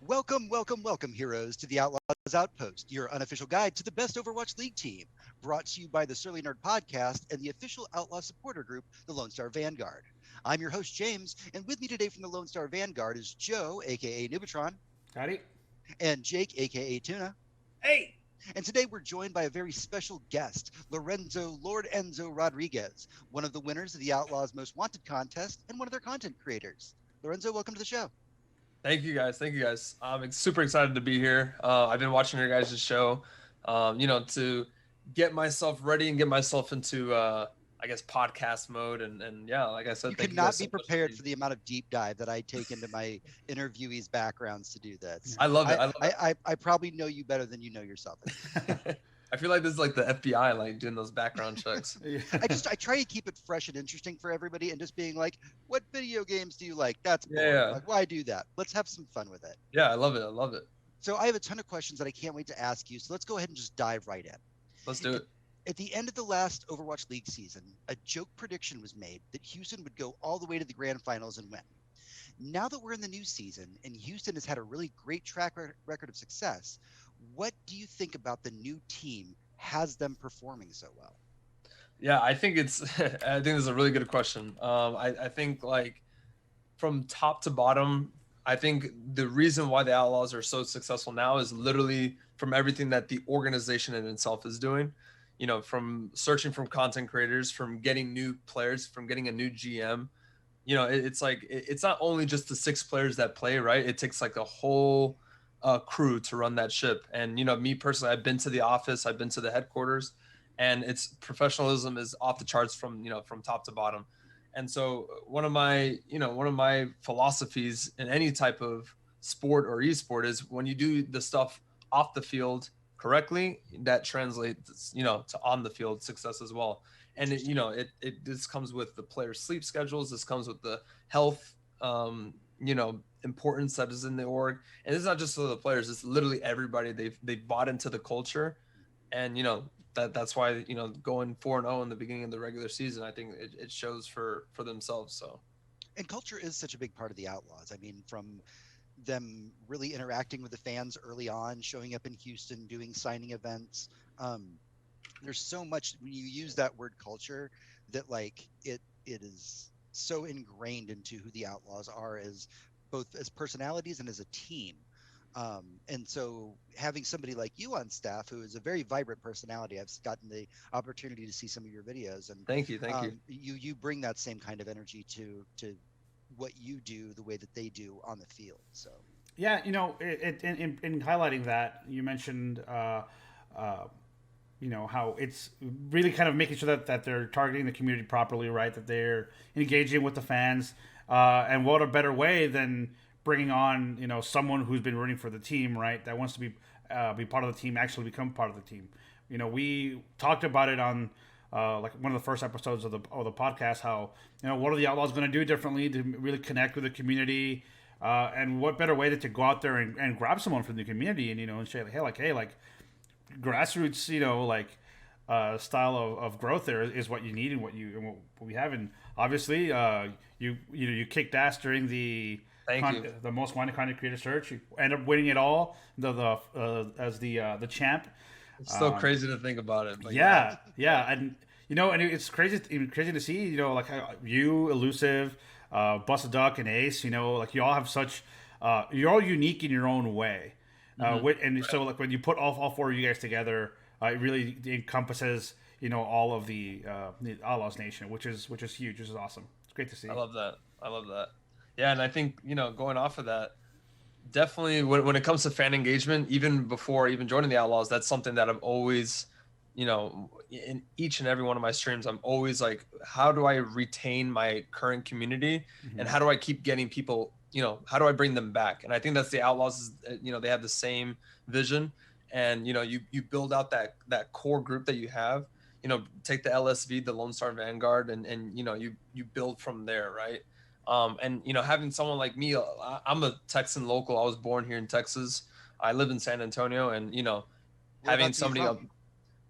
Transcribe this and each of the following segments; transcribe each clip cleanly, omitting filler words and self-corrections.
Welcome, heroes, to the Outlaws Outpost, your unofficial guide to the best Overwatch League team. Brought to you by the SurlyNerd podcast and the official Outlaw supporter group, the Lone Star Vanguard. I'm your host, James, and with me today from the Lone Star Vanguard is Joe, aka Noobatron, Howdy. and Jake, aka Tuna. Hey. And today we're joined by a very special guest, Lordenzo Rodriguez, one of the winners of the Outlaws Most Wanted contest and one of their content creators. Lorenzo, welcome to the show. Thank you guys. Thank you guys. I'm super excited to be here. I've been watching your guys' show, to get myself ready and get myself into, I guess, podcast mode. And yeah, like I said, You thank could you not guys be so much prepared for the amount of deep dive that I take into my interviewees' backgrounds to do this. I love it. I probably know you better than you know yourself. I feel like this is like the FBI, like doing those background checks. I try to keep it fresh and interesting for everybody, and just being like, what video games do you like? That's boring. Yeah. Like, why do that? Let's have some fun with it. Yeah, I love it. I love it. So I have a ton of questions that I can't wait to ask you. So let's go ahead and just dive right in. Let's do it. At the end of the last Overwatch League season, a joke prediction was made that Houston would go all the way to the grand finals and win. Now that we're in the new season and Houston has had a really great track record of success, what do you think about the new team has them performing so well? Yeah, I think it's. I think this is a really good question. I think like from top to bottom, I think the reason why the Outlaws are so successful now is literally from everything that the organization in itself is doing. You know, from searching from content creators, from getting new players, from getting a new GM. You know, it's like it's not only just the 6 players that play, right? It takes like a whole crew to run that ship. And you know, me personally, I've been to the office, I've been to the headquarters, and its professionalism is off the charts from from top to bottom. And so one of my philosophies in any type of sport or esport is when you do the stuff off the field correctly, that translates to on the field success as well. And it this comes with the players' sleep schedules. This comes with the health importance that is in the org. And it's not just for the players, it's literally everybody. They've bought into the culture. And that's why going 4-0 in the beginning of the regular season, I think it shows for themselves. So, and culture is such a big part of the Outlaws. I mean, from them really interacting with the fans early on, showing up in Houston, doing signing events. There's so much when you use that word culture that like it is so ingrained into who the Outlaws are as both as personalities and as a team. And so having somebody like you on staff who is a very vibrant personality, I've gotten the opportunity to see some of your videos, and thank you. You bring that same kind of energy to what you do the way that they do on the field. So Yeah, in highlighting that, you mentioned, how it's really kind of making sure that they're targeting the community properly, right? That they're engaging with the fans, and what a better way than bringing on someone who's been rooting for the team, right? That wants to be part of the team, actually become part of the team. We talked about it on like one of the first episodes of the podcast. How what are the Outlaws going to do differently to really connect with the community, and what better way than to go out there and grab someone from the community and say hey, grassroots style of growth there is what you need and what we have. And obviously you kicked ass during the most wanted content creator search. You end up winning it all as the champ. It's so crazy to think about it. But yeah, and and it's crazy to see. You, Elusive, Busted Duck, and Ace. You all have such. You're all unique in your own way, and so when you put all 4 of you guys together, it really encompasses all of the Outlaws Nation, which is huge. Which is awesome. It's great to see. I love that. Yeah, and I think going off of that, definitely when it comes to fan engagement, even before even joining the Outlaws, that's something that I'm always, in each and every one of my streams, I'm always like, how do I retain my current community, and how do I keep getting people, how do I bring them back? And I think that's the Outlaws. They have the same vision, and you build out that core group that you have. Take the LSV, the Lone Star Vanguard, and you build from there, right? And having someone like me, I'm a Texan local. I was born here in Texas. I live in San Antonio, and having somebody.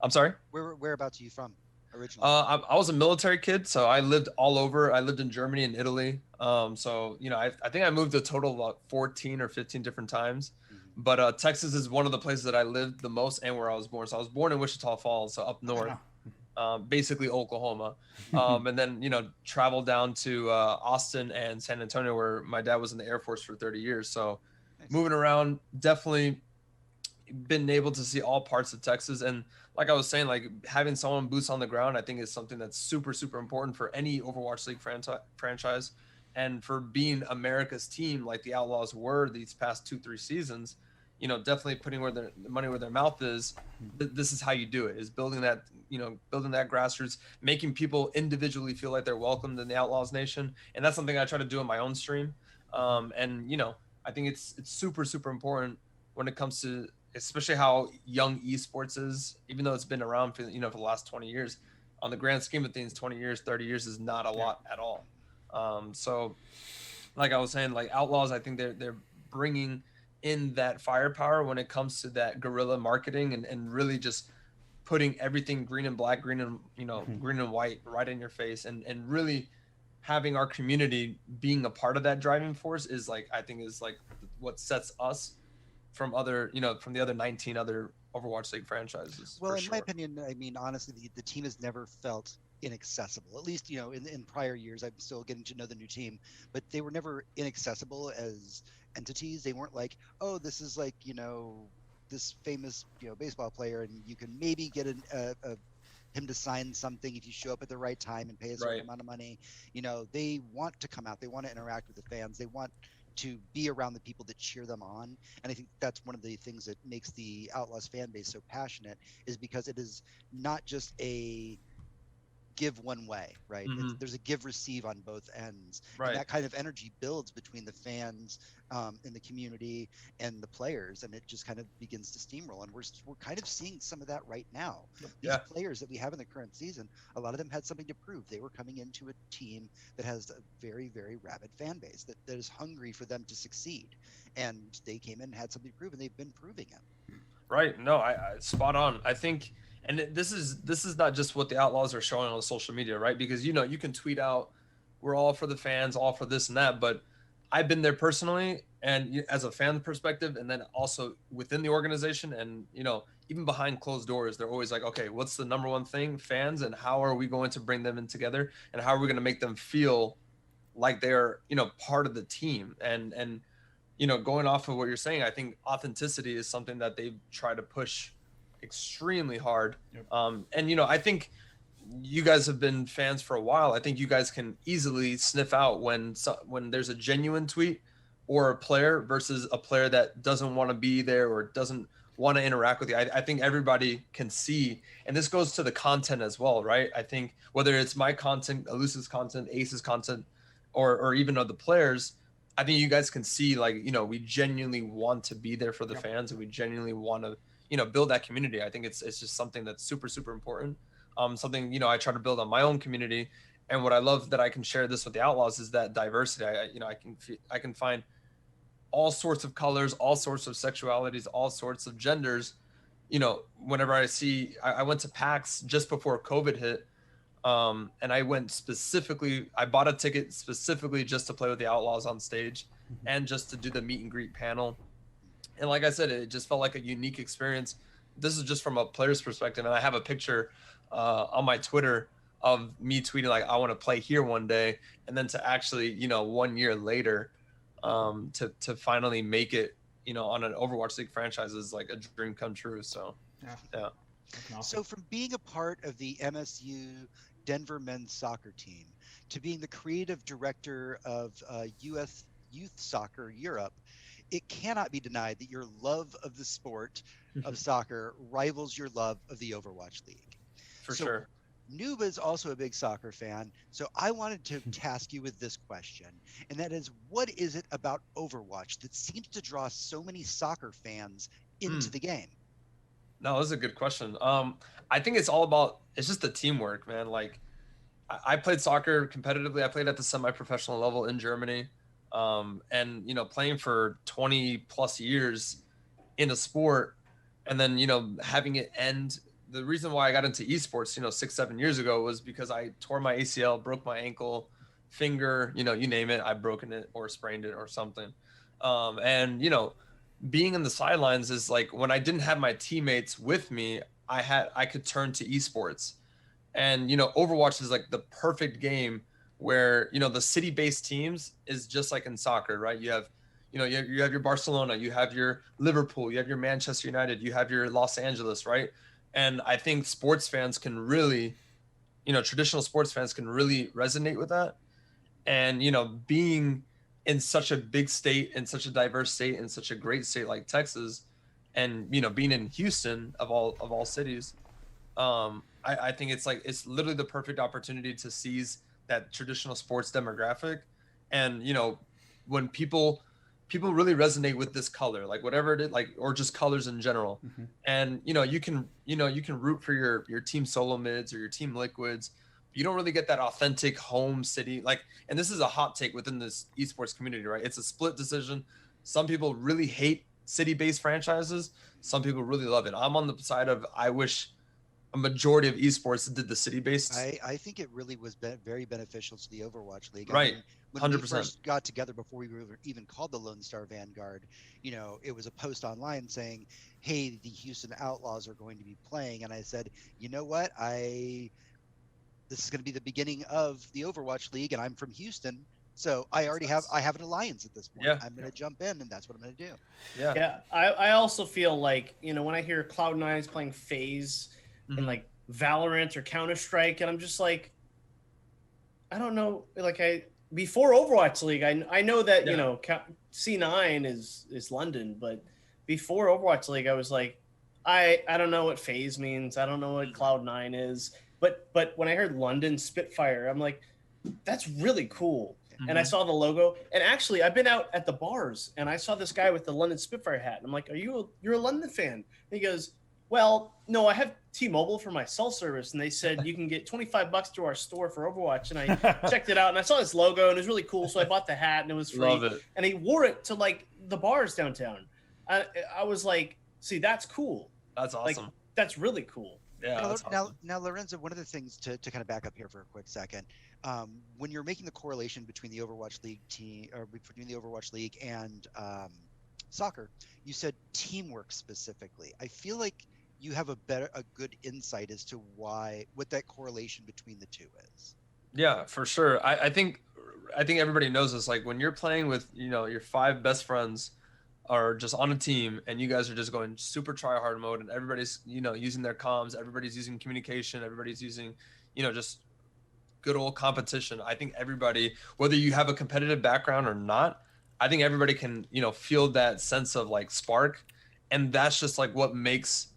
I'm sorry. Whereabouts are you from? originally? I was a military kid, so I lived all over. I lived in Germany and Italy. So I think I moved a total of about 14 or 15 different times. Mm-hmm. But Texas is one of the places that I lived the most and where I was born. So I was born in Wichita Falls, so up north, basically Oklahoma. And then traveled down to Austin and San Antonio, where my dad was in the Air Force for 30 years. So Nice. moving around, definitely been able to see all parts of Texas. And like I was saying, like having someone boots on the ground, I think is something that's super, super important for any Overwatch League franchise. And for being America's team, like the Outlaws were these past 2-3 seasons, definitely putting where the money where their mouth is. This is how you do it: is building that, building that grassroots, making people individually feel like they're welcomed in the Outlaws Nation. And that's something I try to do in my own stream. And I think it's super, super important when it comes to, especially how young esports is, even though it's been around for for the last 20 years. On the grand scheme of things, 20 years, 30 years is not a lot at all. So like I was saying, like Outlaws, I think they're bringing in that firepower when it comes to that guerrilla marketing, and really just putting everything green and black, green and green and white right in your face, and really having our community being a part of that driving force is like, I think is like what sets us from other, from the other 19 other Overwatch League franchises. Well, in sure. my opinion, I mean, honestly, the team has never felt inaccessible. At least, in prior years, I'm still getting to know the new team, but they were never inaccessible as entities. They weren't like, oh, this is like, this famous, baseball player, and you can maybe get him to sign something if you show up at the right time and pay a certain amount of money. They want to come out. They want to interact with the fans. They want to be around the people that cheer them on. And I think that's one of the things that makes the Outlaws fan base so passionate, is because it is not just a give one way, right? There's a give receive on both ends, and that kind of energy builds between the fans in the community and the players, and it just kind of begins to steamroll. And we're kind of seeing some of that right now. These players that we have in the current season, a lot of them had something to prove. They were coming into a team that has a very, very rabid fan base that is hungry for them to succeed, and they came in and had something to prove, and they've been proving it. Right. No, I spot on. I think, and this is not just what the Outlaws are showing on social media, right? Because you can tweet out, we're all for the fans, all for this and that, but I've been there personally, and as a fan perspective, and then also within the organization, and even behind closed doors, they're always like, okay, what's the number one thing? Fans, and how are we going to bring them in together, and how are we going to make them feel like they're part of the team? And going off of what you're saying, I think authenticity is something that they try to push extremely hard. And I think you guys have been fans for a while. I think you guys can easily sniff out when there's a genuine tweet or a player versus a player that doesn't want to be there or doesn't want to interact with you. I think everybody can see, and this goes to the content as well, right? I think whether it's my content, Elusive's content, Ace's content, or even of the players, I think you guys can see, like, we genuinely want to be there for the fans, and we genuinely want to, build that community. I think it's just something that's super, super important. Something, I try to build on my own community. And what I love that I can share this with the Outlaws is that diversity. I can find all sorts of colors, all sorts of sexualities, all sorts of genders. Whenever I went to PAX just before COVID hit. And I bought a ticket specifically just to play with the Outlaws on stage and just to do the meet and greet panel. And like I said, it just felt like a unique experience. This is just from a player's perspective. And I have a picture on my Twitter of me tweeting, like, I want to play here one day. And then to actually, 1 year later, to finally make it, on an Overwatch League franchise is like a dream come true. So, yeah. Awesome. So from being a part of the MSU Denver men's soccer team to being the creative director of US Youth Soccer Europe, it cannot be denied that your love of the sport of soccer rivals your love of the Overwatch League. For sure. Noob is also a big soccer fan, so I wanted to task you with this question, and that is, what is it about Overwatch that seems to draw so many soccer fans into the game? No, that's a good question. I think it's just the teamwork, man. Like, I played soccer competitively. I played at the semi-professional level in Germany. And, playing for 20 plus years in a sport, and then, having it end the reason why I got into esports, 6-7 years ago was because I tore my ACL, broke my ankle, finger, you name it, I've broken it or sprained it or something. And being in the sidelines is like when I didn't have my teammates with me, I could turn to esports. And Overwatch is like the perfect game where the city-based teams is just like in soccer, right? You have you have your Barcelona, you have your Liverpool, you have your Manchester United, you have your Los Angeles, right? And I think sports fans can really, traditional sports fans can really resonate with that. And being in such a big state, in such a diverse state, in such a great state like Texas, and being in Houston of all cities, I think it's literally the perfect opportunity to seize that traditional sports demographic. And when people really resonate with this color, like whatever it is, like, or just colors in general. Mm-hmm. And you can root for your team solo mids or your team liquids. You don't really get that authentic home city, like, and this is a hot take within this esports community, right? It's a split decision. Some people really hate city-based franchises, some people really love it. I'm on the side of, I wish a majority of esports did the city-based. I think it really was very beneficial to the Overwatch League. Right. I mean, when 100%. we first got together, before we were even called the Lone Star Vanguard, it was a post online saying, hey, the Houston Outlaws are going to be playing. And I said, you know what? This is going to be the beginning of the Overwatch League, and I'm from Houston. So I already have an alliance at this point. Yeah. I'm going to jump in, and that's what I'm going to do. Yeah. Yeah. I also feel like, when I hear Cloud9 is playing FaZe and like Valorant or Counter-Strike, and I'm just like, I don't know. Like before Overwatch League, I know that, C9 is London, but before Overwatch League, I was like, I don't know what FaZe means. I don't know what Cloud9 is. But when I heard London Spitfire, I'm like, that's really cool. Mm-hmm. And I saw the logo. And actually, I've been out at the bars, and I saw this guy with the London Spitfire hat. And I'm like, you're a London fan? And he goes, well, no, I have T-Mobile for my cell service. And they said you can get $25 to our store for Overwatch. And I checked it out, and I saw this logo, and it was really cool. So I bought the hat, and it was free. Love it. And he wore it to, like, the bars downtown. I was like, see, that's cool. That's awesome. Like, that's really cool. Yeah. Now, Lorenzo, one of the things to kind of back up here for a quick second, when you're making the correlation between the Overwatch League team, or between the Overwatch League and soccer, you said teamwork specifically. I feel like you have a good insight as to what that correlation between the two is. Yeah, for sure. I think everybody knows this. Like when you're playing with your 5 best friends are just on a team, and you guys are just going super try hard mode, and everybody's using their comms, everybody's using communication, everybody's using just good old competition. I think everybody, whether you have a competitive background or not, I think everybody can feel that sense of like spark, and that's just like what makes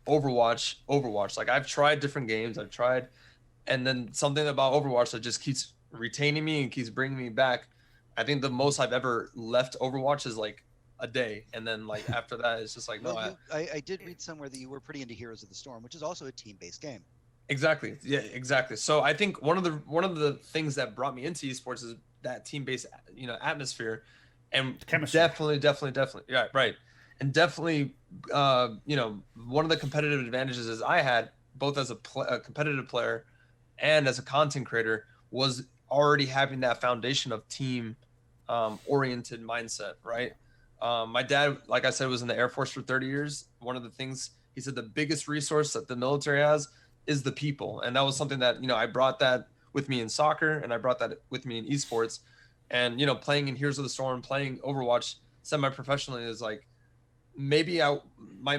Overwatch. Like I've tried different games, and then something about Overwatch that just keeps retaining me and keeps bringing me back. I think the most I've ever left Overwatch is like a day, and then like after that it's just like I did read somewhere that you were pretty into Heroes of the Storm, which is also a team-based game. Exactly. Yeah, exactly. So I think one of the things that brought me into esports is that team-based atmosphere, and chemistry. Definitely, yeah, right. And definitely one of the competitive advantages is I had, both as a competitive player and as a content creator, was already having that foundation of team oriented mindset, right? My dad, like I said, was in the Air Force for 30 years. One of the things he said, the biggest resource that the military has is the people. And that was something that, I brought that with me in soccer, and I brought that with me in esports. And, playing in Heroes of the Storm, playing Overwatch semi-professionally is like, maybe my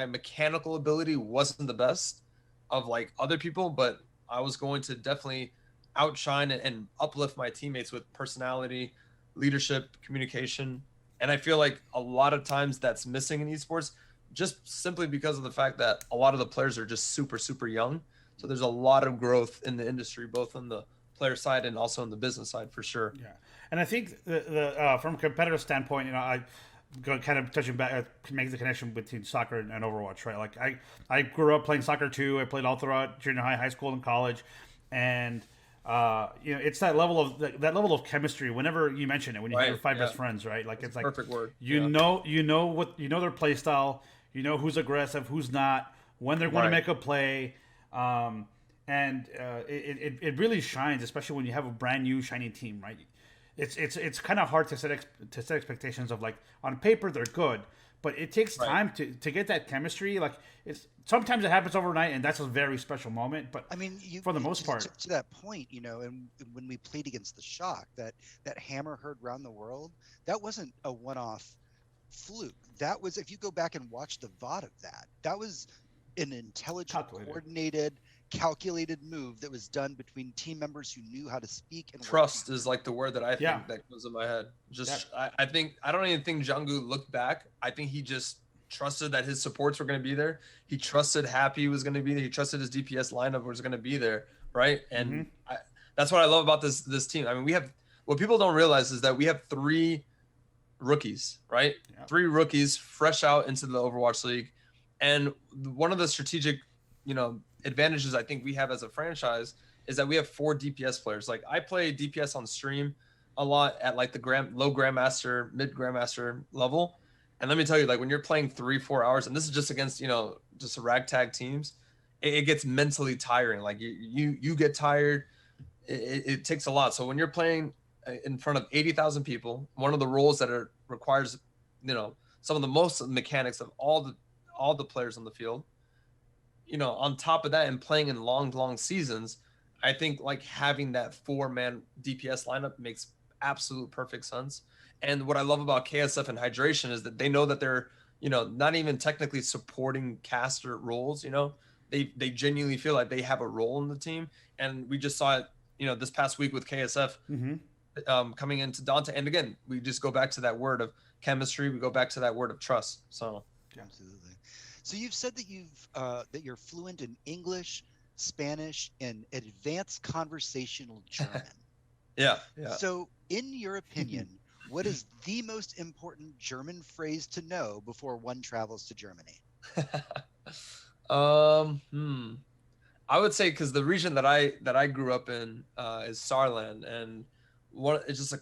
mechanical ability wasn't the best of like other people, but I was going to definitely outshine and uplift my teammates with personality, leadership, communication. And I feel like a lot of times that's missing in esports, just simply because of the fact that a lot of the players are just super, super young. So there's a lot of growth in the industry, both on the player side and also on the business side, for sure. Yeah. And I think the from a competitive standpoint, I go kind of touching back, make the connection between soccer and Overwatch, right? Like I grew up playing soccer too. I played all throughout junior high school, and college, and it's that level of chemistry. Whenever you mention it, when you have your 5 best friends, right? Like it's like perfect word. You know their play style. You know who's aggressive, who's not. when they're going to make a play. And it really shines, especially when you have a brand new shiny team, right? It's kind of hard to set expectations of, like, on paper they're good, but it takes time to get that chemistry. Like, it's sometimes it happens overnight, and that's a very special moment. But I mean, for the most part, to that point, and when we played against the Shock, that hammer heard round the world, that wasn't a one-off fluke. That was, if you go back and watch the VOD of that was an intelligent, coordinated, calculated move that was done between team members who knew how to speak. And trust is like the word that I think that goes in my head. I don't even think Jungkook looked back. I think he just trusted that his supports were going to be there. He trusted Happy was going to be there. He trusted his DPS lineup was going to be there, right? And that's what I love about this team. I mean, what people don't realize is that we have 3 rookies, right? Yeah. 3 rookies fresh out into the Overwatch League. And one of the strategic, advantages I think we have as a franchise is that we have 4 DPS players. Like, I play DPS on stream a lot at like the low Grandmaster, mid Grandmaster level. And let me tell you, like, when you're playing 3-4 hours, and this is just against, just ragtag teams, it gets mentally tiring. Like, you get tired. It takes a lot. So when you're playing in front of 80,000 people, one of the roles that requires, some of the most mechanics of all the players on the field, on top of that, and playing in long seasons, I think like having that 4-man DPS lineup makes absolute perfect sense. And what I love about KSF and Hydration is that they know that they're, not even technically supporting caster roles, they genuinely feel like they have a role in the team. And we just saw it, this past week with KSF coming into Dante. And again, we just go back to that word of chemistry. We go back to that word of trust. So absolutely. So you've said that that you're fluent in English, Spanish, and advanced conversational German. Yeah. So, in your opinion, what is the most important German phrase to know before one travels to Germany? I would say, because the region that I grew up in is Saarland, and it's just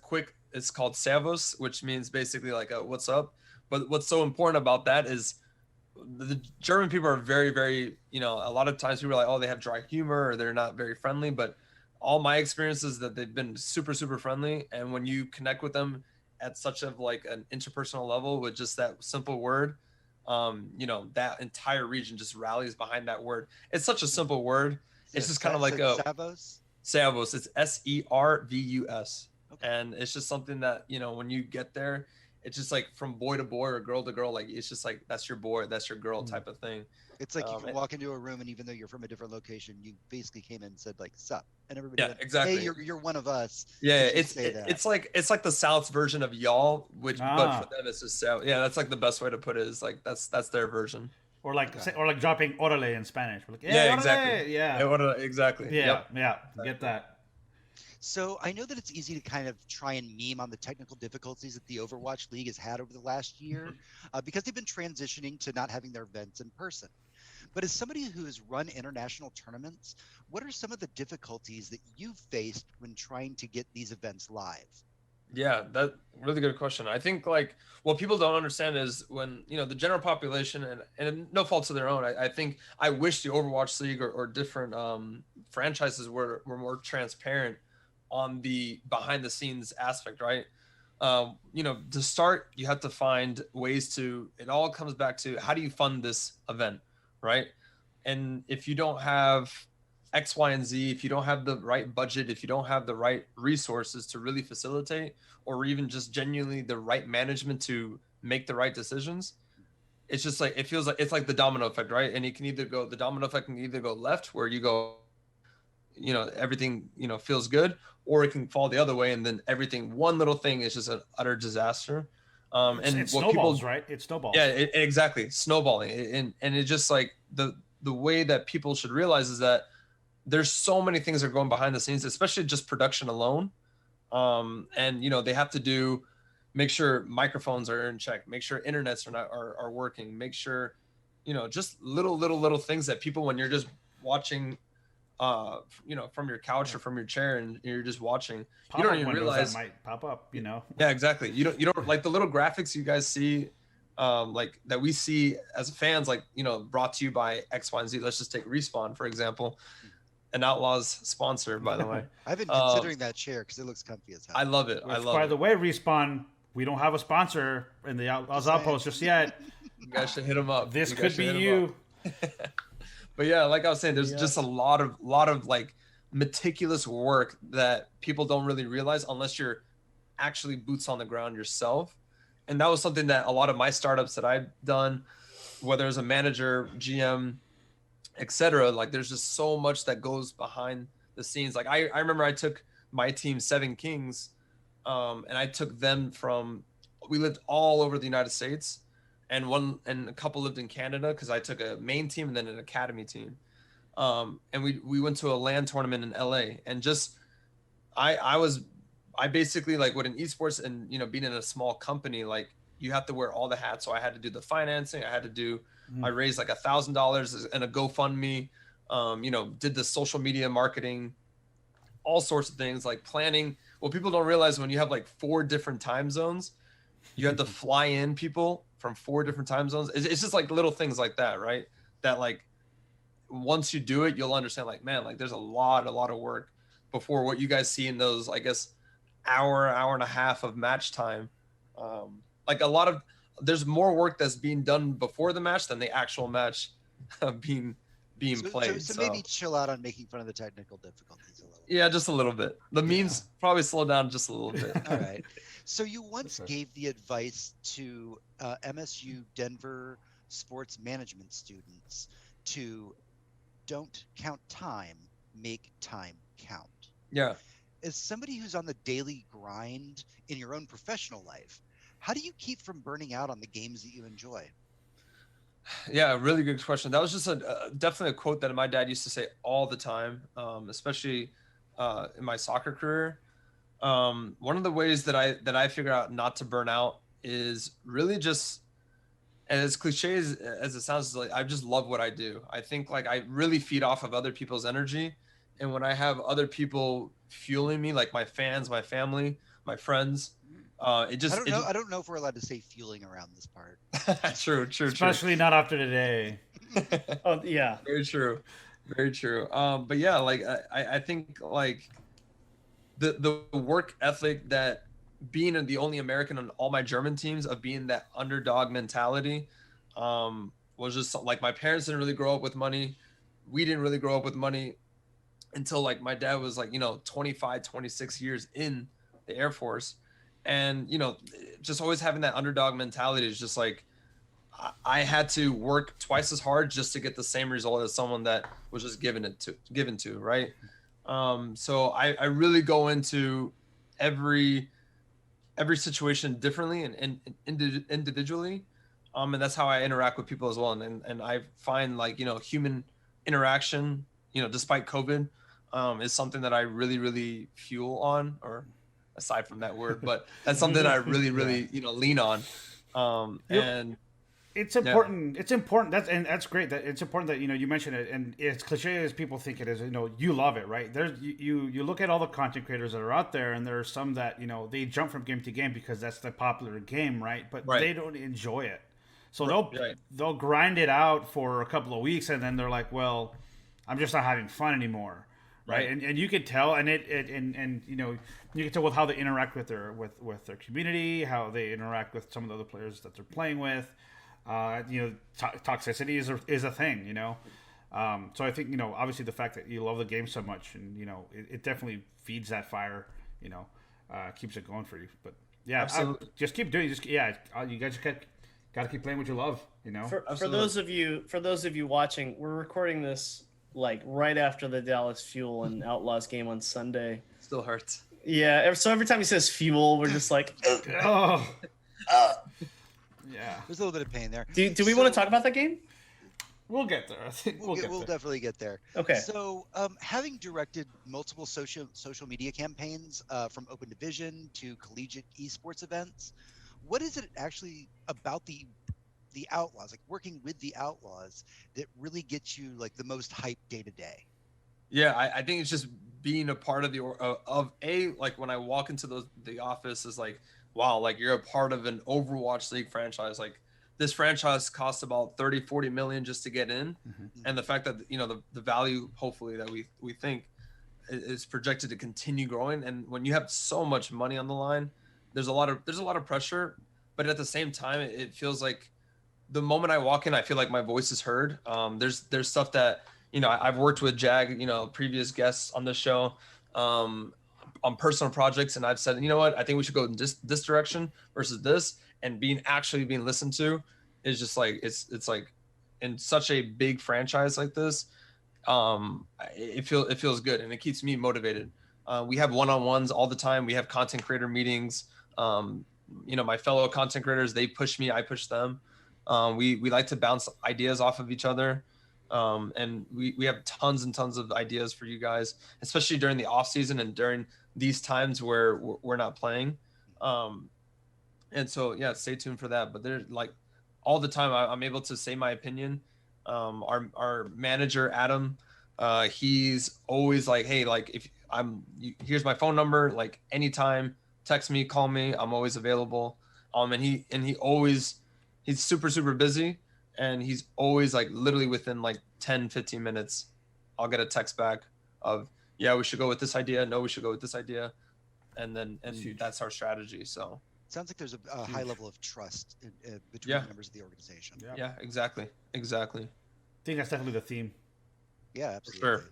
it's called Servus, which means basically like a what's up. But what's so important about that is the German people are very, very, a lot of times people are like, oh, they have dry humor or they're not very friendly. But all my experiences that they've been super, super friendly. And when you connect with them at such of like an interpersonal level with just that simple word, that entire region just rallies behind that word. It's such a simple word. It's just kind of like Servus. It's Servus. Okay. And it's just something that, when you get there, it's just like from boy to boy or girl to girl, like it's just like that's your boy, that's your girl type of thing. It's like you can walk into a room, and even though you're from a different location, you basically came in and said like "sup," and everybody went, exactly. Hey, you're one of us. Yeah, it's like the South's version of y'all, but for them it's just South. Yeah, that's like the best way to put it. Is like that's their version. Or like dropping orale in Spanish. We're like, exactly. Yeah, exactly. Yeah, get that. So I know that it's easy to kind of try and meme on the technical difficulties that the Overwatch League has had over the last year because they've been transitioning to not having their events in person. But as somebody who has run international tournaments, what are some of the difficulties that you've faced when trying to get these events live? Yeah, that's really good question. I think like what people don't understand is when, the general population, and no fault to their own, I think I wish the Overwatch League or different franchises were more transparent on the behind the scenes aspect, right? To start, you have to find ways it all comes back to how do you fund this event, right? And if you don't have X, Y, and Z, if you don't have the right budget, if you don't have the right resources to really facilitate, or even just genuinely the right management to make the right decisions, it's just like, it feels like it's like the domino effect, right? And the domino effect can either go left where you go, everything, feels good, or it can fall the other way. And then one little thing is just an utter disaster. And it snowballs, right? It snowballs. Yeah, exactly. Snowballing. And it's just like the way that people should realize is that there's so many things that are going behind the scenes, especially just production alone. And they have to make sure microphones are in check, make sure internets are working, make sure, just little things that people, when you're just watching, from your couch or from your chair and you're just watching, you don't even realize that might pop up, Yeah, exactly. You don't like the little graphics you guys see like that we see as fans, like, you know, brought to you by X, Y, and Z. Let's just take Respawn, for example, an Outlaws sponsor, by the way. I've been considering that chair because it looks comfy as hell. I love it. I Which, love by it. the way, Respawn, we don't have a sponsor in the Outlaws Outpost just yet. You guys should hit them up. This You could guys should be hit 'em you. up. But yeah, like I was saying, there's just a lot of like meticulous work that people don't really realize unless you're actually boots on the ground yourself. And that was something that a lot of my startups that I've done, whether as a manager, GM, etc., like there's just so much that goes behind the scenes. Like I remember I took my team, Seven Kings, and I took them from, we lived all over the United States, and a couple lived in Canada because I took a main team and then an academy team. And we went to a LAN tournament in LA, and just I basically, like, with an esports and, you know, being in a small company, like you have to wear all the hats. So I had to do the financing. I raised like $1,000 in a GoFundMe, you know, did the social media marketing, all sorts of things, like planning. What people don't realize, when you have like 4 different time zones, you have to fly in people from 4 different time zones. It's just like little things like that, right? That, like, once you do it, you'll understand, like, man, like there's a lot of work before what you guys see in those, I guess, hour and a half of match time. Like there's more work that's being done before the match than the actual match being played. So maybe chill out on making fun of the technical difficulties a little. Yeah, just a little bit. The memes probably slow down just a little bit. All right. So you once gave the advice to MSU Denver sports management students to don't count time, make time count. Yeah. As somebody who's on the daily grind in your own professional life, how do you keep from burning out on the games that you enjoy? Yeah, really good question. That was just definitely a quote that my dad used to say all the time, especially in my soccer career. One of the ways that I figure out not to burn out is really just, as cliche as it sounds, like I just love what I do. I think, like, I really feed off of other people's energy, and when I have other people fueling me, like my fans, my family, my friends, it just I don't know if we're allowed to say fueling around this part. True. Especially not after today. Oh yeah, very true. But yeah, like I think, like, the work ethic, that being the only American on all my German teams, of being that underdog mentality, was just like, my parents didn't really grow up with money. We didn't really grow up with money until, like, my dad was, like, you know, 25, 26 years in the Air Force. And, you know, just always having that underdog mentality is just like, I had to work twice as hard just to get the same result as someone that was just given to, right? So I really go into every situation differently and individually. And that's how I interact with people as well. And I find, like, you know, human interaction, you know, despite COVID, is something that I really, really fuel on, or aside from that word, but that's something I really, you know, lean on. And it's important. It's important. That's great. That it's important that, you know, you mentioned it, and it's cliche as people think it is. You know, you love it, right? There's you look at all the content creators that are out there, and there are some that, you know, they jump from game to game because that's the popular game, right? But they don't enjoy it, so they'll grind it out for a couple of weeks, and then they're like, well, I'm just not having fun anymore. Right. And you could tell, and and you know, you can tell with how they interact with their community, how they interact with some of the other players that they're playing with. You know, toxicity is a thing, you know. So I think, you know, obviously the fact that you love the game so much, and, you know, it definitely feeds that fire, you know, keeps it going for you. But yeah, just keep doing. You guys got to keep playing what you love, you know. For those of you watching, we're recording this like right after the Dallas Fuel and Outlaws game on Sunday. Still hurts. Yeah. So every time he says fuel, we're just like, oh. Yeah. There's a little bit of pain there. Do we want to talk about that game? We'll get there. I think we'll definitely get there. Okay. So, having directed multiple social media campaigns, from Open Division to collegiate esports events, what is it actually about the Outlaws, like working with the Outlaws, that really gets you, like, the most hype day to day? Yeah, I think it's just being a part of like, when I walk into the office, is like, wow, like, you're a part of an Overwatch League franchise. Like, this franchise costs about 30-40 million just to get in, and the fact that the value hopefully that we think is projected to continue growing, and when you have so much money on the line, there's a lot of pressure, but at the same time it feels like the moment I walk in, I feel like my voice is heard. There's stuff that I've worked with Jag, previous guests on the show, on personal projects, and I've said, you know what, I think we should go in this direction versus this, and being listened to is just like it's like in such a big franchise like this, it feels good, and it keeps me motivated. We have one-on-ones all the time. We have content creator meetings. My fellow content creators, they push me, I push them. We like to bounce ideas off of each other. And we have tons and tons of ideas for you guys, especially during the off season and during these times where we're not playing. And so, yeah, stay tuned for that. But there's like all the time I'm able to say my opinion. Our manager, Adam, he's always like, hey, like here's my phone number, like anytime, text me, call me. I'm always available. And he's super, super busy. And he's always like literally within like 10-15 minutes, I'll get a text back of, yeah, we should go with this idea. No, we should go with this idea. And that's our strategy. So sounds like there's a high level of trust between members of the organization. Yeah, exactly. I think that's definitely the theme. Yeah, absolutely. For sure.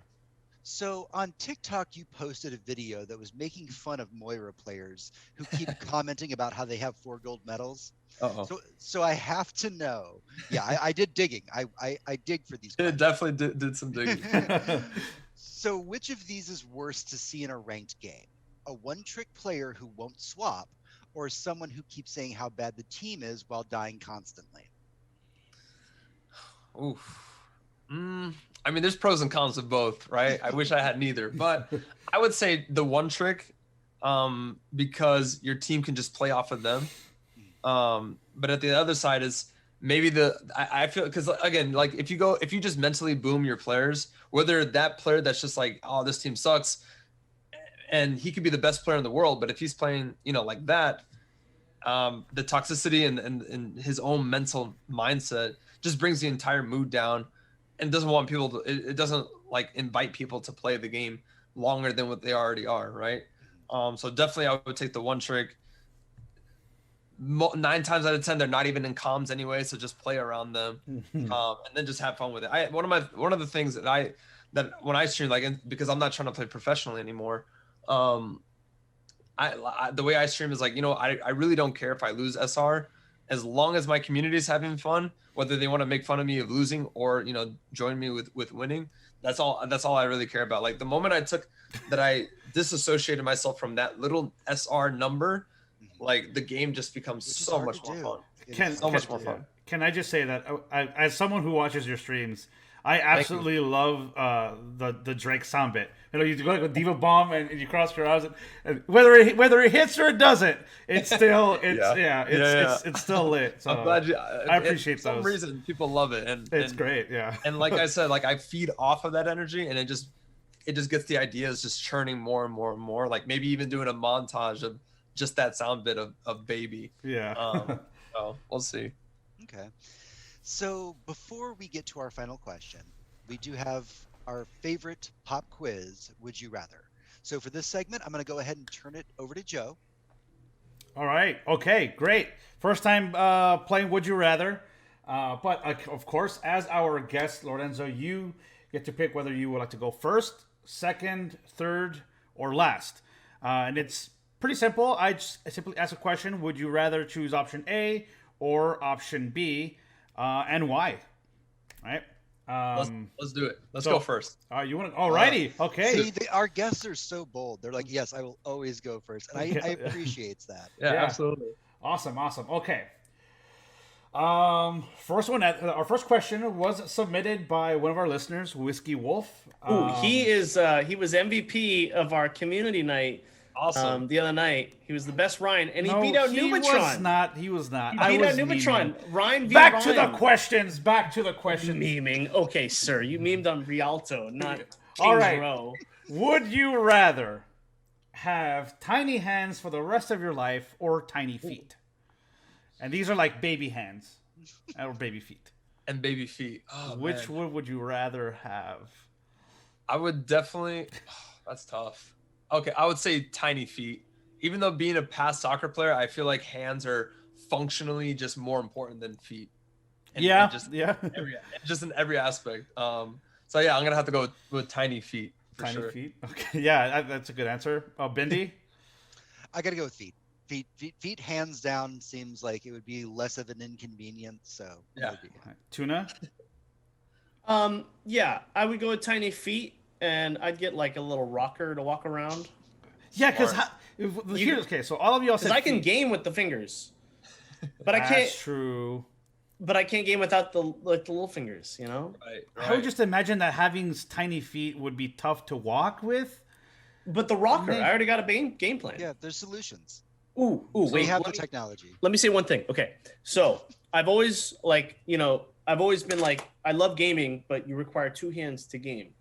So on TikTok, you posted a video that was making fun of Moira players who keep commenting about how they have 4 gold medals. Uh-oh. So I have to know. Yeah, I did digging. I dig for these. It definitely did some digging. So which of these is worse to see in a ranked game? A one-trick player who won't swap, or someone who keeps saying how bad the team is while dying constantly? Oof. I mean, there's pros and cons of both, right? I wish I had neither, but I would say the one trick, because your team can just play off of them. But at the other side is maybe I feel, because again, like if you just mentally boom your players, whether that player that's just like, oh, this team sucks, and he could be the best player in the world, but if he's playing, like that, the toxicity and his own mental mindset just brings the entire mood down, and doesn't want people to. It doesn't like invite people to play the game longer than what they already are, right? So definitely, I would take the one trick. 9 times out of 10, they're not even in comms anyway, so just play around them, and then just have fun with it. One of the things that when I stream, like, because I'm not trying to play professionally anymore, the way I stream is like, I really don't care if I lose SR, as long as my community is having fun, whether they want to make fun of me of losing or join me with winning. That's all I really care about. Like the moment I disassociated myself from that little SR number, like the game just becomes so much more fun. Much more fun. Can I just say that as someone who watches your streams, I absolutely love the Drake sound bit. You go like a diva bomb and you cross your arms, and whether it hits or it doesn't, it's still it's still lit. So I'm glad I appreciate for some reason people love it, and it's great. Yeah, and like I said, like I feed off of that energy, and it just gets the ideas just churning more and more and more. Like maybe even doing a montage of just that sound bit of baby. Yeah. So we'll see. Okay. So before we get to our final question, we do have our favorite pop quiz, Would You Rather? So for this segment, I'm going to go ahead and turn it over to Joe. All right. Okay, great. First time playing Would You Rather. But of course, as our guest, Lordenzo, you get to pick whether you would like to go first, second, third, or last. And it's pretty simple. I simply ask a question. Would you rather choose option A or option B? And why? All right. Let's do it. Let's go first. You want to? Alrighty. Okay. See, our guests are so bold. They're like, yes, I will always go first, and I appreciate that. Yeah, absolutely. Awesome. Okay. First one. Our first question was submitted by one of our listeners, Whiskey Wolf. He was MVP of our community night. Awesome. The other night, he was the best Ryan, and he beat out Noobatron. He was not. He beat out Noobatron. Ryan v. Back Ryan. to the questions. Memeing. Okay, sir. You memed on Rialto, not Kings All right. Row. Would you rather have tiny hands for the rest of your life or tiny feet? And these are like baby hands. or baby feet? And baby feet. Oh, Which man. one would you rather have? I would definitely. That's tough. Okay, I would say tiny feet. Even though being a past soccer player, I feel like hands are functionally just more important than feet. Yeah, just yeah. just in every aspect. So yeah, I'm gonna have to go with tiny feet for Tiny sure. feet. Okay, yeah, that's a good answer. Bindi? I got to go with feet. Feet, hands down, seems like it would be less of an inconvenience. So Yeah. Tuna? Yeah, I would go with tiny feet, and I'd get like a little rocker to walk around. Yeah, because Smart. okay, so all of y'all Because said I can feet. game with the fingers, but I That's can't. true. But I can't game without the little fingers. You know. Right. I would just imagine that having tiny feet would be tough to walk with. But the rocker, I already got a game plan. Yeah, there's solutions. Ooh, We wait. have the technology. Let me say one thing. Okay, so I've always I've always been like, I love gaming, but you require two hands to game.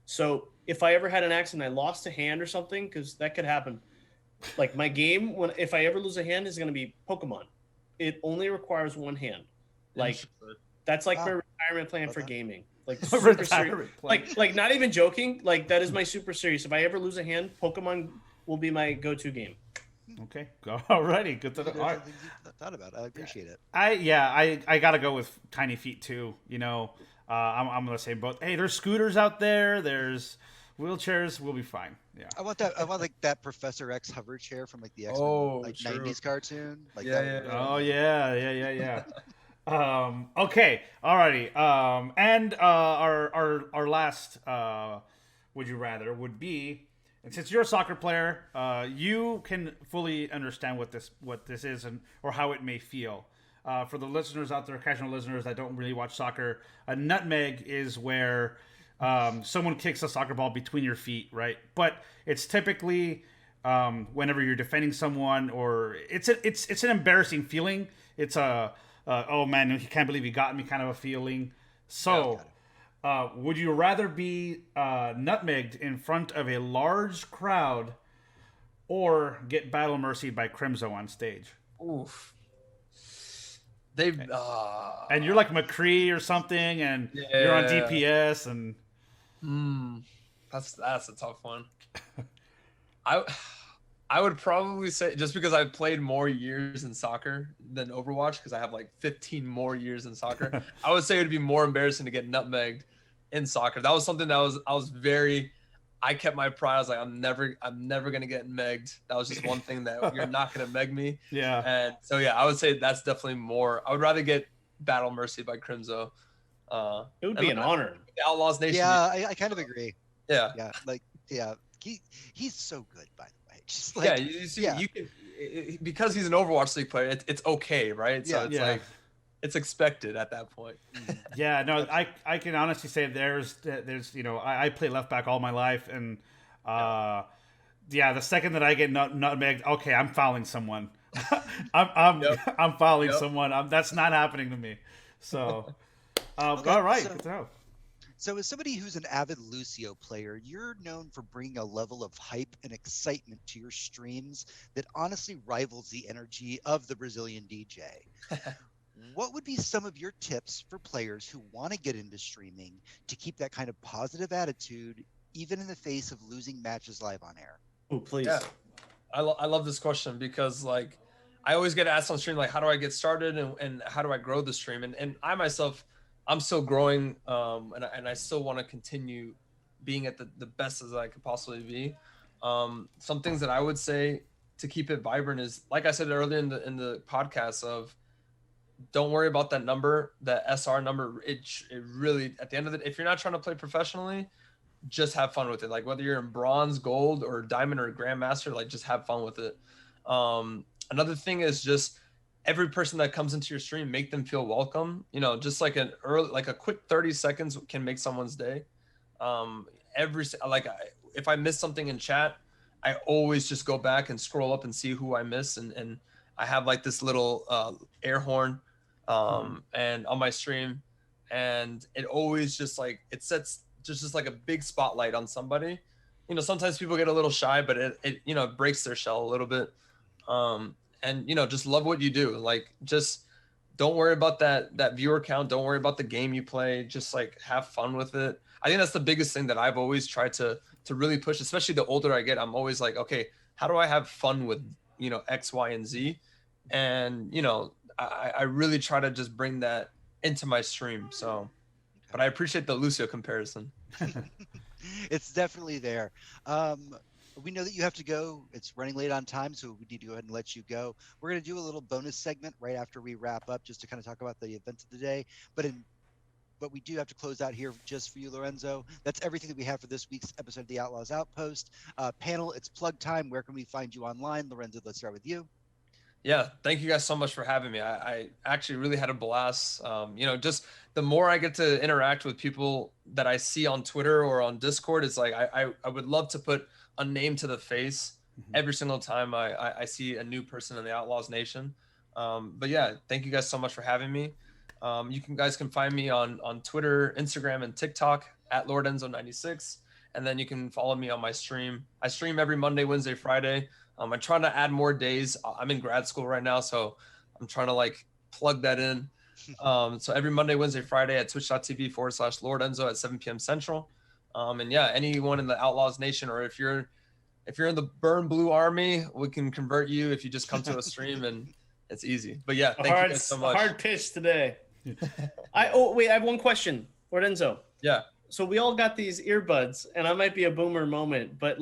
So if I ever had an accident, I lost a hand or something, because that could happen. Like my game, if I ever lose a hand, is going to be Pokemon. It only requires one hand. Like that's like my retirement plan for gaming. Like super serious. Like not even joking. Like that is my super serious. If I ever lose a hand, Pokemon will be my go-to game. Okay, alrighty, good to know. I thought about it. I appreciate it. I gotta go with tiny feet too. You know, I'm gonna say both. Hey, there's scooters out there. There's wheelchairs. We'll be fine. Yeah. I want that. I want like that Professor X hover chair from like the X-Men, like true. 90s cartoon. Like Yeah, that yeah. Oh yeah. Okay, alrighty. And our last would you rather would be, and since you're a soccer player, you can fully understand what this is and or how it may feel. For the listeners out there, casual listeners that don't really watch soccer, a nutmeg is where someone kicks a soccer ball between your feet, right? But it's typically whenever you're defending someone, or it's an embarrassing feeling. It's a oh man, he can't believe he got me kind of a feeling. So, would you rather be nutmegged in front of a large crowd, or get battle mercied by Crimzo on stage? Oof. They've and you're like McCree or something, and you're on DPS, and that's a tough one. I would probably say, just because I've played more years in soccer than Overwatch, because I have like 15 more years in soccer, I would say it'd be more embarrassing to get nutmegged in soccer. That was something that I kept my pride. I was like, I'm never gonna get megged. That was just one thing that you're not gonna meg me. Yeah. And so yeah, I would say that's definitely more. I would rather get battle mercy by Crimzo. It would be an honor. The Outlaws Nation. Yeah, I kind of agree. Yeah. Yeah, like he's so good, by the way. Just Like, you see, you can, because he's an Overwatch League player. It's okay, right? So it's like it's expected at that point. Yeah, no, I can honestly say there's I play left back all my life, and the second that I get nutmegged, okay, I'm fouling someone. I'm fouling someone. That's not happening to me. So, Okay, all right, good to know. So as somebody who's an avid Lucio player, you're known for bringing a level of hype and excitement to your streams that honestly rivals the energy of the Brazilian DJ. What would be some of your tips for players who want to get into streaming to keep that kind of positive attitude, even in the face of losing matches live on air? Oh, please. Yeah. I love this question, because like I always get asked on stream, like, how do I get started and how do I grow the stream? And I myself, I'm still growing, and I still want to continue being at the best as I could possibly be. Some things that I would say to keep it vibrant is, like I said earlier in the podcast, of don't worry about that number, that SR number. It really, at the end of it, if you're not trying to play professionally, just have fun with it. Like whether you're in bronze, gold, or diamond, or grandmaster, like just have fun with it. Another thing is just, every person that comes into your stream, make them feel welcome. You know, just like a quick 30 seconds can make someone's day. If I miss something in chat, I always just go back and scroll up and see who I miss. And I have like this little air horn and on my stream, and it always just like, it sets just like a big spotlight on somebody. You know, sometimes people get a little shy, but it breaks their shell a little bit. And just love what you do. Like, just don't worry about that viewer count. Don't worry about the game you play. Just like have fun with it. I think that's the biggest thing that I've always tried to really push, especially the older I get. I'm always like, okay, how do I have fun with, X, Y, and Z? And, I really try to just bring that into my stream. So, but I appreciate the Lucio comparison. It's definitely there. We know that you have to go. It's running late on time, so we need to go ahead and let you go. We're going to do a little bonus segment right after we wrap up, just to kind of talk about the events of the day. But we do have to close out here just for you, Lorenzo. That's everything that we have for this week's episode of the Outlaws Outpost. Panel, it's plug time. Where can we find you online? Lorenzo, let's start with you. Yeah, thank you guys so much for having me. I actually really had a blast. Just the more I get to interact with people that I see on Twitter or on Discord, it's like I would love to put a name to the face every single time I see a new person in the Outlaws Nation. But yeah, thank you guys so much for having me. You guys can find me on Twitter, Instagram, and TikTok at Lordenzo96. And then you can follow me on my stream. I stream every Monday, Wednesday, Friday. I'm trying to add more days. I'm in grad school right now, so I'm trying to plug that in. So every Monday, Wednesday, Friday at twitch.tv/Lordenzo at 7 p.m. Central. And yeah, anyone in the Outlaws Nation, or if you're in the Burn Blue Army, we can convert you if you just come to a stream, and it's easy. But yeah, thank you guys so much. Hard pitch today. I have one question, Lordenzo. Yeah. So we all got these earbuds, and I might be a boomer moment, but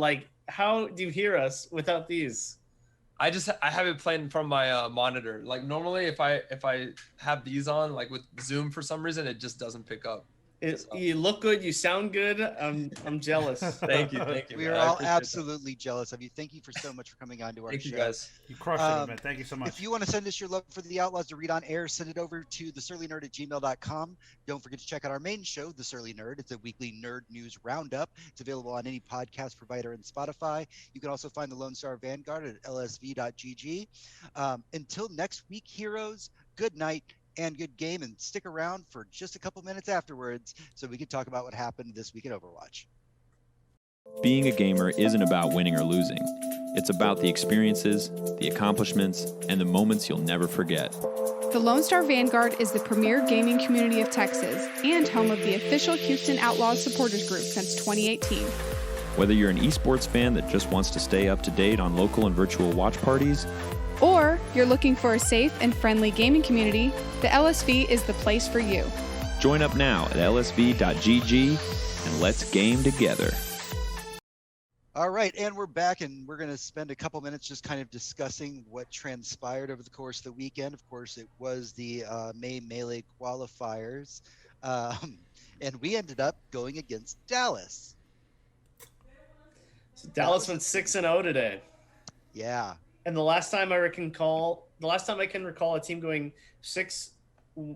how do you hear us without these? I have it playing from my monitor. Normally, if I have these on, with Zoom, for some reason, it just doesn't pick up. You look good. You sound good. I'm jealous. Thank you. We are all absolutely jealous of you. Thank you so much for coming on to our show. Thank you, guys. You crushed it, man. Thank you so much. If you want to send us your love for the Outlaws to read on air, send it over to thesurlynerd@gmail.com. Don't forget to check out our main show, The Surly Nerd. It's a weekly nerd news roundup. It's available on any podcast provider and Spotify. You can also find the Lone Star Vanguard at lsv.gg. Until next week, heroes, good night and good game, and stick around for just a couple minutes afterwards so we can talk about what happened this week in Overwatch. Being a gamer isn't about winning or losing. It's about the experiences, the accomplishments, and the moments you'll never forget. The Lone Star Vanguard is the premier gaming community of Texas and home of the official Houston Outlaws supporters group since 2018. Whether you're an esports fan that just wants to stay up to date on local and virtual watch parties, or you're looking for a safe and friendly gaming community, the LSV is the place for you. join up now at lsv.gg and let's game together. All right, and we're back, and we're going to spend a couple minutes just kind of discussing what transpired over the course of the weekend. Of course, it was the May Melee qualifiers, and we ended up going against Dallas. So Dallas went 6-0 today. Yeah. And the last time I can recall a team going 6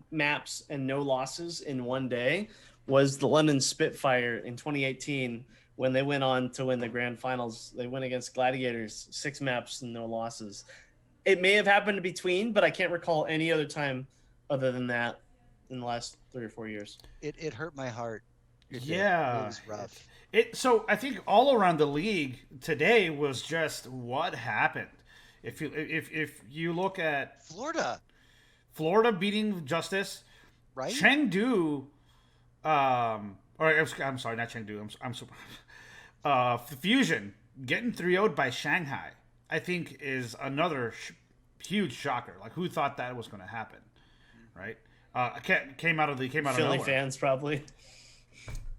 maps and no losses in one day was the London Spitfire in 2018 when they went on to win the grand finals. They went against Gladiators, 6 maps and no losses. It may have happened between, but I can't recall any other time other than that in the last 3 or 4 years. It hurt my heart. It was rough. So I think all around the league today was just what happened. If you look at Florida beating Justice, right? Chengdu, I'm sorry, not Chengdu. I'm super. Fusion getting 3-0'd by Shanghai, I think, is another huge shocker. Like, who thought that was going to happen, right? Came out of Philly nowhere. Fans probably.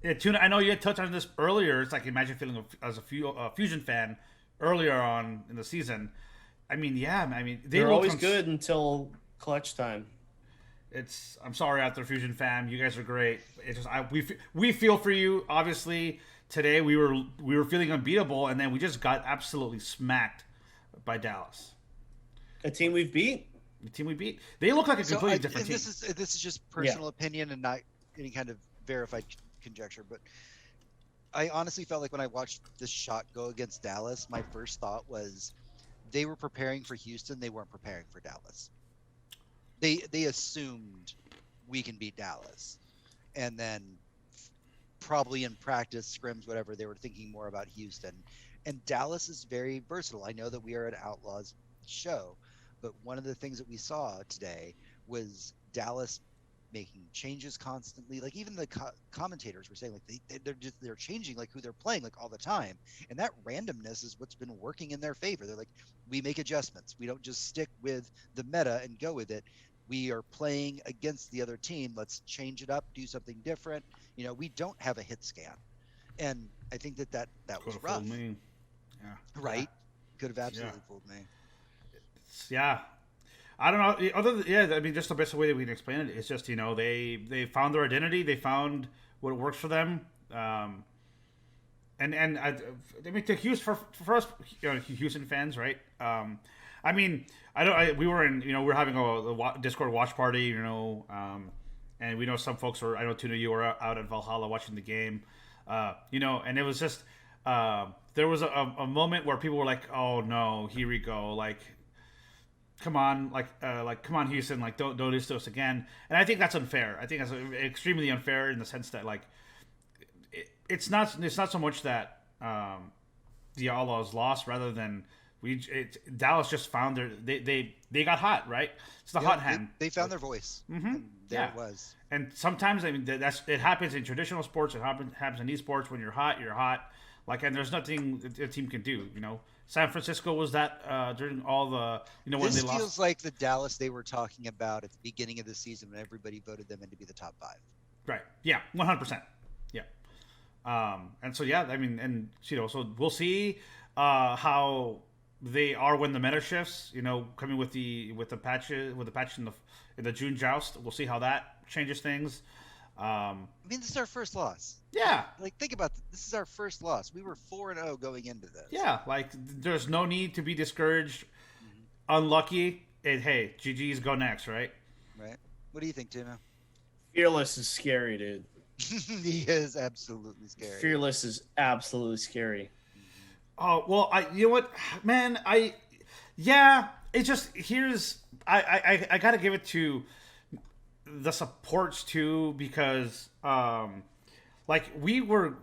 Yeah, Tuna. I know you had touched on this earlier. It's like, imagine feeling as a Fusion fan earlier on in the season. I mean, they're always good until clutch time. I'm sorry out there, Fusion fan. You guys are great. It's just we feel for you. Obviously, today we were feeling unbeatable, and then we just got absolutely smacked by Dallas. A team we beat. They look like a completely different team. This is just personal opinion and not any kind of verified conjecture, but I honestly felt like when I watched this shot go against Dallas, my first thought was they were preparing for Houston. They weren't preparing for Dallas. They assumed we can beat Dallas, and then probably in practice, scrims, whatever, they were thinking more about Houston. And Dallas is very versatile. I know that we are an Outlaws show, but one of the things that we saw today was Dallas making changes constantly. Like even the commentators were saying like they're changing like who they're playing like all the time, and that randomness is what's been working in their favor. They're like, we make adjustments. We don't just stick with the meta and go with it. We are playing against the other team. Let's change it up, do something different. You know, we don't have a hit scan, and I think that was rough. Me. Yeah. Right. Could have absolutely fooled me. Yeah. I don't know. I mean, just the best way that we can explain it is just, you know, they found their identity. They found what works for them. And I mean, to Houston, for us, you know, Houston fans, right? I mean, we were having a Discord watch party, you know, and we know some folks I know Tunavi, you were out at Valhalla watching the game, you know, and it was just, there was a moment where people were like, oh no, here we go. Like, come on, come on, Houston, like don't do this to us again. And I think that's unfair. I think that's extremely unfair in the sense that like it's not so much that the Outlaws lost, rather than Dallas just found they got hot, right? It's the hot hand. They found their voice. Mm-hmm. There it was. And sometimes, I mean, it happens in traditional sports. It happens in esports. When you're hot, you're hot. Like, and there's nothing a team can do. You know, San Francisco was that during all the, you know, when they lost. This feels like the Dallas they were talking about at the beginning of the season when everybody voted them in to be the top 5. Right. Yeah. 100%. Yeah. And so yeah, I mean, and you know, so we'll see how they are when the meta shifts. You know, coming with the patch in the June joust. We'll see how that changes things. I mean, this is our first loss. Yeah. Like, think about this. This is our first loss. We were 4-0 going into this. Yeah. Like, there's no need to be discouraged. Mm-hmm. Unlucky. Hey, GG's go next, right? Right. What do you think, Tuna? Fearless is scary, dude. He is absolutely scary. Fearless is absolutely scary. Oh, well, you know what, man, it just, I gotta give it to the supports too, because, like, we would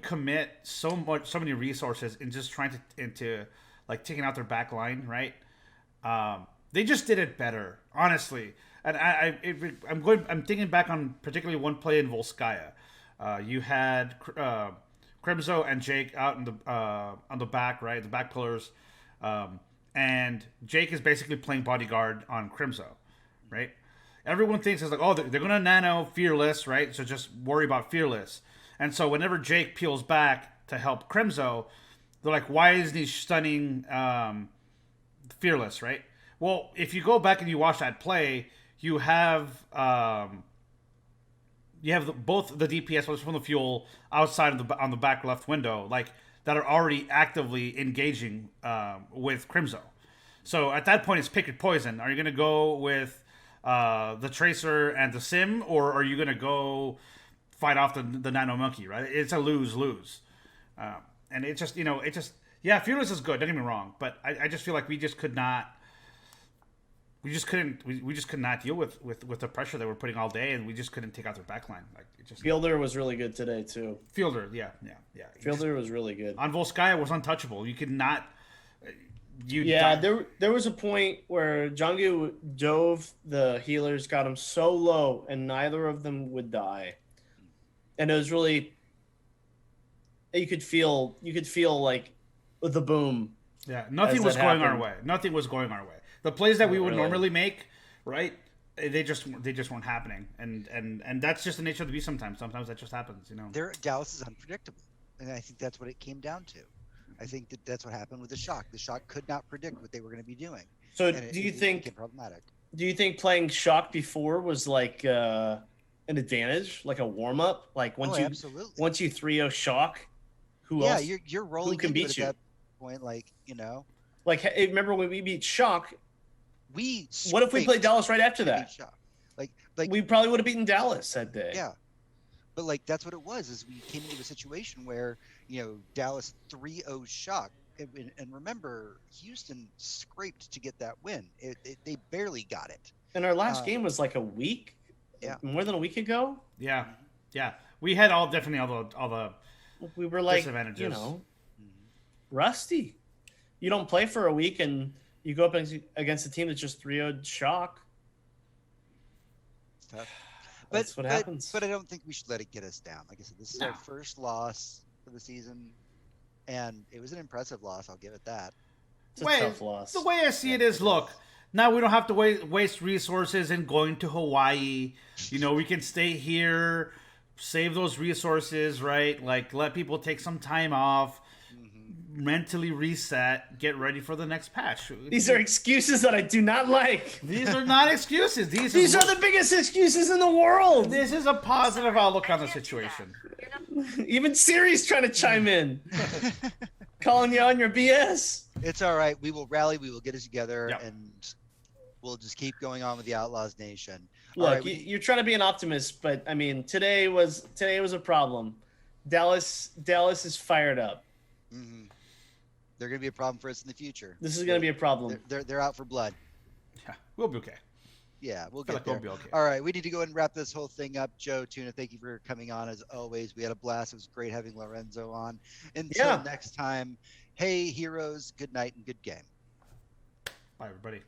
commit so many resources in just trying into like taking out their back line, right? They just did it better, honestly. And I'm thinking back on particularly one play in Volskaya. You had Crimzo and Jake out on the back, right, the back pillars, and Jake is basically playing bodyguard on Crimzo, right? Everyone thinks it's like, oh, they're gonna nano Fearless, right? So just worry about Fearless. And so whenever Jake peels back to help Crimzo, they're like, why isn't he stunning Fearless, right? Well, if you go back and you watch that play, you have both the DPS from the fuel outside of on the back left window, like, that are already actively engaging with Crimzo. So at that point, it's pick your poison. Are you going to go with the Tracer and the Sim, or are you going to go fight off the Nano Monkey, right? It's a lose-lose. And it just, yeah, Fearless is good, don't get me wrong, but I just feel like we just could not deal with the pressure that we're putting all day, and we just couldn't take out their backline. Like, it just, Fielder was really good today too. Fielder, yeah. Fielder was really good. On Volskaya was untouchable. You could not. There was a point where Junggu dove the healers, got him so low, and neither of them would die, and it was really. You could feel like the boom. Yeah, nothing was going our way. Nothing was going our way. The plays that we would normally make, right? They just weren't happening, and that's just the nature of the beast. Sometimes that just happens, you know. Dallas is unpredictable, and I think that's what it came down to. I think that's what happened with the Shock. The Shock could not predict what they were going to be doing. So do you think playing Shock before was like an advantage, like a warm up, like once you 3-0 Shock, who else? Yeah, you're rolling. Who can beat you? At that point, like, you know. Like, remember when we beat Shock? What if we played Dallas right after that? Like we probably would have beaten Dallas that day. Yeah, but like that's what it was. Is we came into a situation where Dallas 3-0 Shock, and remember Houston scraped to get that win. They barely got it. And our last game was like a week. Yeah, more than a week ago. Yeah. We had all the we were like disadvantages. Rusty. You don't play for a week and you go up against a team that's just 3-0 Shock. tough. That's what happens. But I don't think we should let it get us down. Like I said, this is our No. first loss for the season, and it was an impressive loss. I'll give it that. It's a tough loss. The way I see it is, look, now we don't have to waste resources in going to Hawaii. You know, we can stay here, save those resources, right? Like, let people take some time off, mentally reset, get ready for the next patch. These are excuses that I do not like. These are not excuses. These are the biggest excuses in the world. This is a positive outlook on the situation. Even Siri's trying to chime in, calling you on your BS. It's all right. We will rally. We will get it together, Yep. and we'll just keep going on with the Outlaws Nation. Look, All right, you're trying to be an optimist, but I mean, today was a problem. Dallas is fired up. Mhm. They're going to be a problem for us in the future. This is going to be a problem. They're out for blood. Yeah, we'll be okay. Yeah, we'll Feel get like there. we'll be okay. All right, we need to go and wrap this whole thing up. Joe, Tuna, thank you for coming on as always. We had a blast. It was great having Lordenzo on. Until next time, hey, heroes, good night and good game. Bye, everybody.